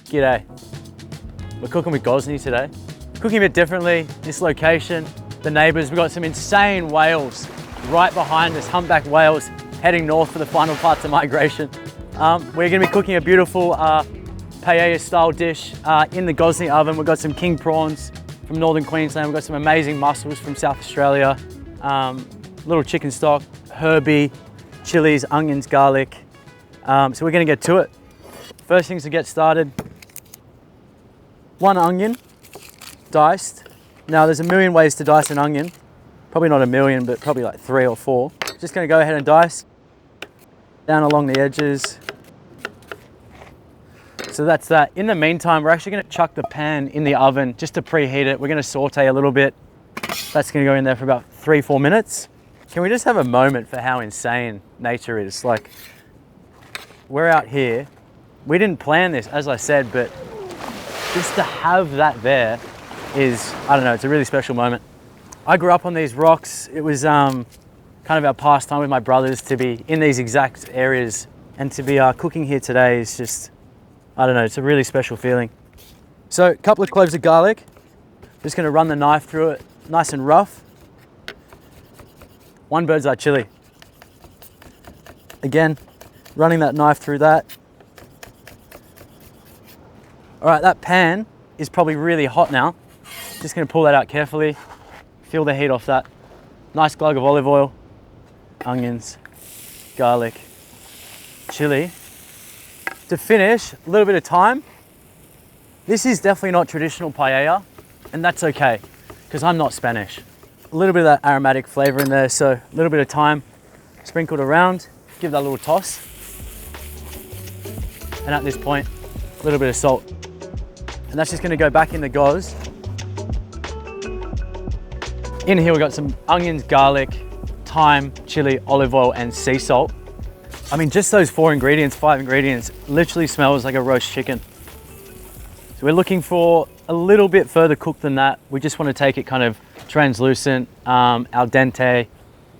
G'day. We're cooking with Gozney today. Cooking a bit differently, this location, the neighbours, we've got some insane whales right behind us, humpback whales, heading north for the final parts of migration. We're gonna be cooking a beautiful paella style dish in the Gozney oven. We've got some king prawns from Northern Queensland. We've got some amazing mussels from South Australia, little chicken stock, herby, chilies, onions, garlic. So we're gonna get to it. First things to get started, 1 onion, diced. Now there's a million ways to dice an onion. Probably not a million, but probably like 3 or 4. Just gonna go ahead and dice down along the edges. So that's that. In the meantime, we're actually gonna chuck the pan in the oven just to preheat it. We're gonna saute a little bit. That's gonna go in there for about 3-4 minutes. Can we just have a moment for how insane nature is? Like, we're out here. We didn't plan this, as I said, but just to have that there is, I don't know, it's a really special moment. I grew up on these rocks. It was kind of our pastime with my brothers to be in these exact areas, and to be cooking here today is just, I don't know, it's a really special feeling. So a couple of cloves of garlic. Just gonna run the knife through it, nice and rough. 1 bird's eye chili. Again, running that knife through that. All right, that pan is probably really hot now. Just gonna pull that out carefully, feel the heat off that. Nice glug of olive oil, onions, garlic, chili. To finish, a little bit of thyme. This is definitely not traditional paella, and that's okay, because I'm not Spanish. A little bit of that aromatic flavor in there, so a little bit of thyme sprinkled around. Give that a little toss. And at this point, a little bit of salt. And that's just gonna go back in the goz. In here we've got some onions, garlic, thyme, chili, olive oil, and sea salt. I mean, just those 4 ingredients, 5 ingredients, literally smells like a roast chicken. So we're looking for a little bit further cooked than that. We just want to take it kind of translucent, al dente,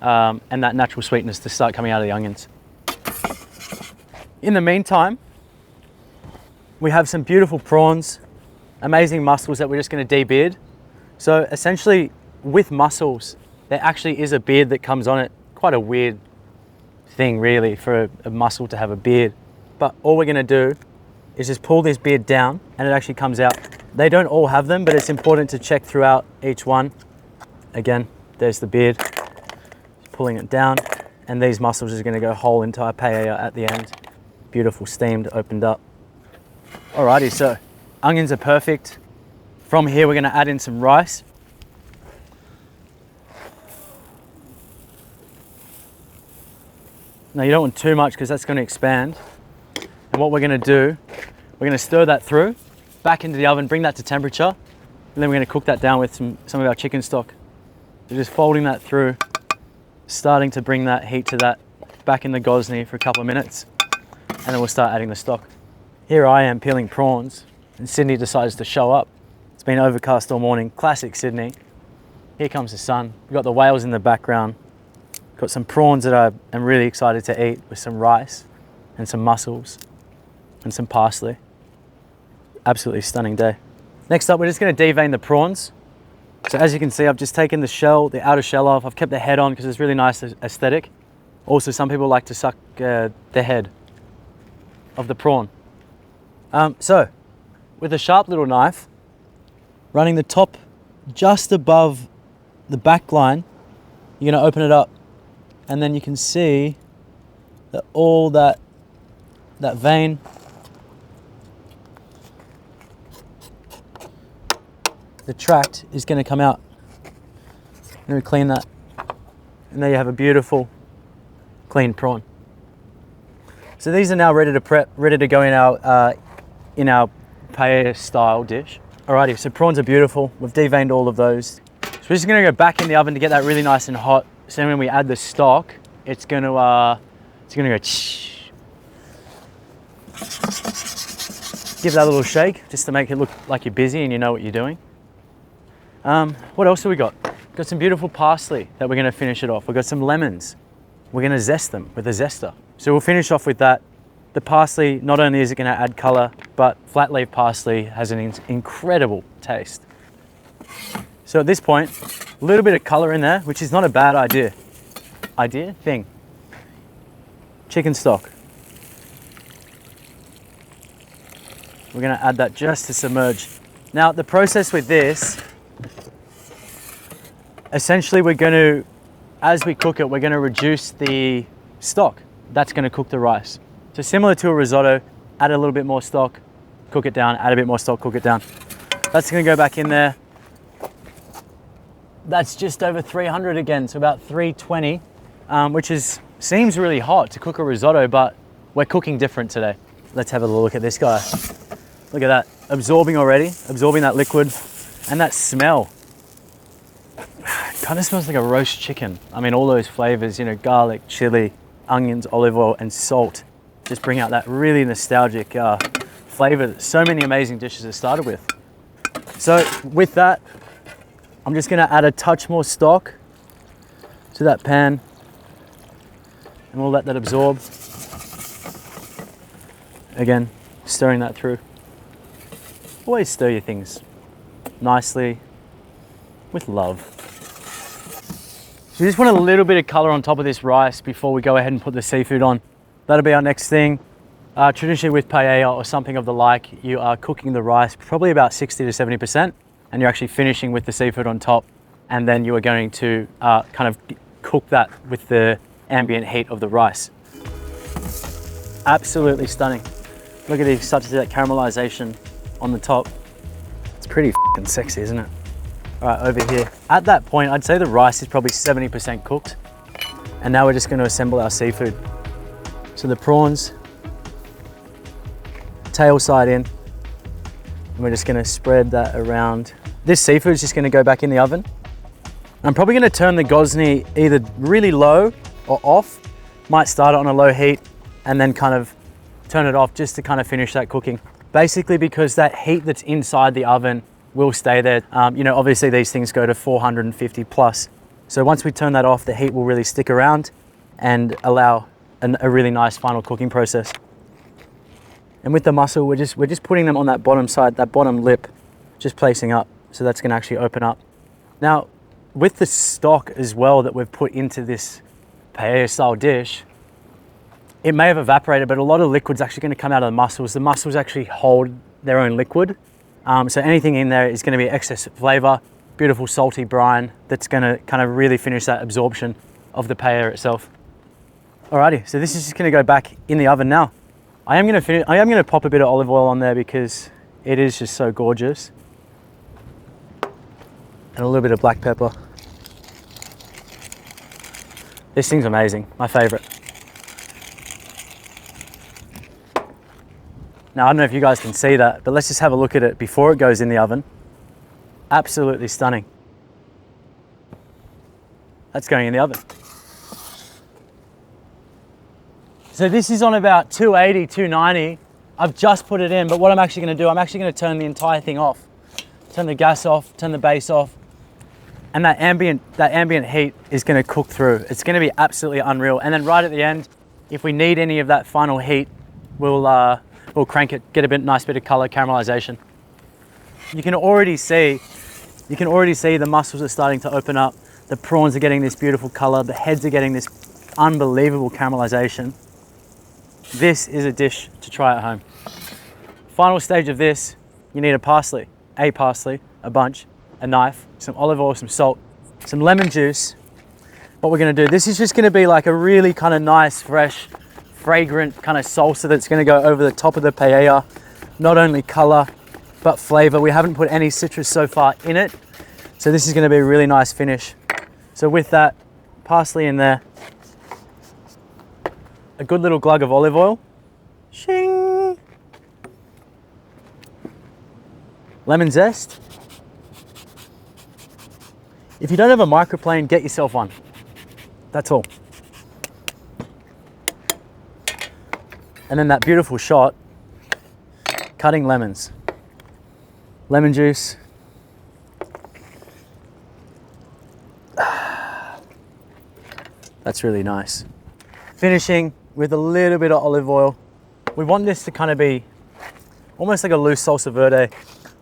and that natural sweetness to start coming out of the onions. In the meantime, we have some beautiful prawns, amazing mussels that we're just going to debeard. So essentially, with mussels, there actually is a beard that comes on it. Quite a weird thing, really, for a mussel to have a beard. But all we're going to do is just pull this beard down, and it actually comes out. They don't all have them, but it's important to check throughout each one. Again, there's the beard. Just pulling it down, and these mussels are going to go whole into our paella at the end. Beautiful, steamed, opened up. Alrighty, so onions are perfect. From here, we're going to add in some rice. Now, you don't want too much because that's going to expand. And what we're going to do, we're going to stir that through, back into the oven, bring that to temperature, and then we're going to cook that down with some of our chicken stock. So just folding that through, starting to bring that heat to that, back in the Gozney for a couple of minutes, and then we'll start adding the stock. Here I am peeling prawns, and Sydney decides to show up. It's been overcast all morning, classic Sydney. Here comes the sun. We've got the whales in the background. Got some prawns that I am really excited to eat with some rice and some mussels and some parsley. Absolutely stunning day. Next up, we're just going to devein the prawns. So as you can see, I've just taken the shell, the outer shell off. I've kept the head on because it's really nice aesthetic. Also, some people like to suck the head of the prawn. So with a sharp little knife, running the top just above the back line, you're going to open it up, and then you can see that all that vein the tract is going to come out. And we clean that, and there you have a beautiful clean prawn. So these are now ready to prep, ready to go in our paella style dish. Alrighty, so prawns are beautiful. We've deveined all of those. So we're just going to go back in the oven to get that really nice and hot. So when we add the stock, it's going to go. Give that a little shake just to make it look like you're busy and you know what you're doing. What else have we got? Got some beautiful parsley that we're going to finish it off. We've got some lemons. We're going to zest them with a zester. So we'll finish off with that. The parsley, not only is it going to add color, but flat leaf parsley has an incredible taste. So at this point, a little bit of color in there, which is not a bad idea. Thing. Chicken stock. We're going to add that just to submerge. Now the process with this, essentially we're going to, as we cook it, we're going to reduce the stock. That's going to cook the rice. So similar to a risotto, add a little bit more stock, cook it down, add a bit more stock, cook it down. That's going to go back in there. That's just over 300 again, so about 320, which seems really hot to cook a risotto, but we're cooking different today. Let's have a look at this guy. Look at that, absorbing already, absorbing that liquid, and that smell. Kind of smells like a roast chicken. I mean, all those flavors, you know, garlic, chili, onions, olive oil, and salt, just bring out that really nostalgic flavor that so many amazing dishes have started with. So with that, I'm just gonna add a touch more stock to that pan, and we'll let that absorb. Again, stirring that through. Always stir your things nicely with love. So we just want a little bit of color on top of this rice before we go ahead and put the seafood on. That'll be our next thing. Traditionally with paella or something of the like, you are cooking the rice probably about 60 to 70%, and you're actually finishing with the seafood on top, and then you are going to kind of cook that with the ambient heat of the rice. Absolutely stunning. Look at these, start to see that caramelization on the top. It's pretty f***ing sexy, isn't it? All right, over here. At that point, I'd say the rice is probably 70% cooked. And now we're just gonna assemble our seafood. So the prawns, tail side in, and we're just gonna spread that around. This seafood is just gonna go back in the oven. I'm probably gonna turn the Gozney either really low or off. Might start it on a low heat and then kind of turn it off just to kind of finish that cooking. Basically because that heat that's inside the oven will stay there. You know, obviously these things go to 450 plus. So once we turn that off, the heat will really stick around and allow a really nice final cooking process. And with the mussel, we're just putting them on that bottom side, that bottom lip, just placing up. So that's gonna actually open up. Now, with the stock as well that we've put into this paella style dish, it may have evaporated, but a lot of liquid's actually going to come out of the mussels. The mussels actually hold their own liquid. So anything in there is going to be excess flavor, beautiful salty brine that's going to kind of really finish that absorption of the paella itself. Alrighty, so this is just going to go back in the oven now. I am going to pop a bit of olive oil on there because it is just so gorgeous. And a little bit of black pepper. This thing's amazing, my favorite. Now, I don't know if you guys can see that, but let's just have a look at it before it goes in the oven. Absolutely stunning. That's going in the oven. So this is on about 280, 290. I've just put it in, but what I'm actually gonna do, I'm actually gonna turn the entire thing off. Turn the gas off, turn the base off, and that ambient heat is gonna cook through. It's gonna be absolutely unreal. And then right at the end, if we need any of that final heat, we'll crank it, get a nice bit of color, caramelization. You can already see the mussels are starting to open up. The prawns are getting this beautiful color. The heads are getting this unbelievable caramelization. This is a dish to try at home. Final stage of this, you need a parsley, a bunch, a knife, some olive oil, some salt, some lemon juice. What we're gonna do, this is just gonna be like a really kind of nice, fresh, fragrant kind of salsa that's going to go over the top of the paella. Not only color, but flavor. We haven't put any citrus so far in it. So this is going to be a really nice finish. So with that, parsley in there, a good little glug of olive oil, shing, lemon zest. If you don't have a microplane, get yourself one. That's all. And then that beautiful shot, cutting lemons. Lemon juice. That's really nice. Finishing with a little bit of olive oil We want this to kind of be almost like a loose salsa verde. A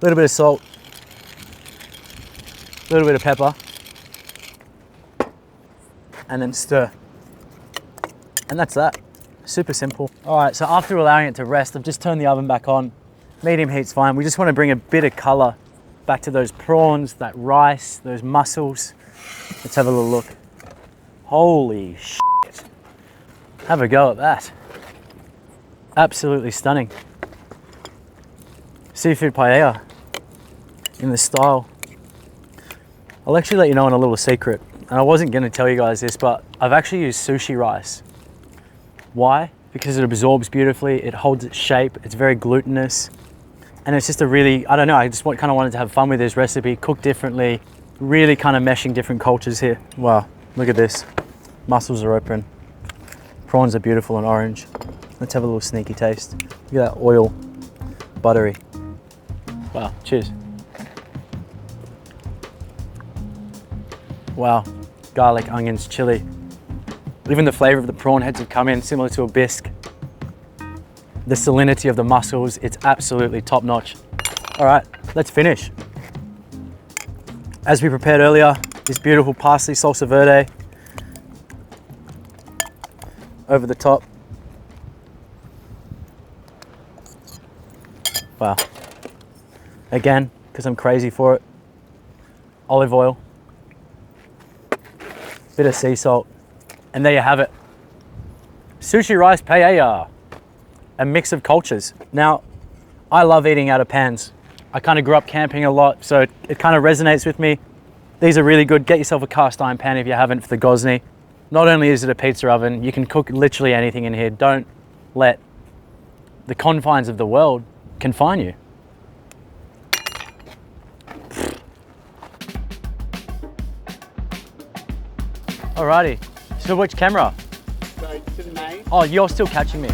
little bit of salt, a little bit of pepper, and then stir. And that's that. Super simple. All right, so after allowing it to rest, I've just turned the oven back on. Medium heat's fine. We just want to bring a bit of color back to those prawns, that rice, those mussels. Let's have a little look. Holy shit. Have a go at that. Absolutely stunning. Seafood paella in the style. I'll actually let you know on a little secret. And I wasn't going to tell you guys this, but I've actually used sushi rice. Why? Because it absorbs beautifully, it holds its shape, it's very glutinous. And it's just a really, I don't know, I just kind of wanted to have fun with this recipe, cook differently, really kind of meshing different cultures here. Wow, look at this. Mussels are open. Prawns are beautiful and orange. Let's have a little sneaky taste. Look at that oil, buttery. Wow, cheers. Wow, garlic, onions, chili. Even the flavor of the prawn heads have come in, similar to a bisque. The salinity of the mussels, it's absolutely top notch. All right, let's finish. As we prepared earlier, this beautiful parsley salsa verde over the top. Wow. Again, because I'm crazy for it, olive oil, bit of sea salt, and there you have it. Sushi rice paella, a mix of cultures. Now, I love eating out of pans. I kind of grew up camping a lot, so it kind of resonates with me. These are really good. Get yourself a cast iron pan if you haven't for the Gozney. Not only is it a pizza oven, you can cook literally anything in here. Don't let the confines of the world confine you. Alrighty, so which camera? So to the main. Oh, you're still catching me.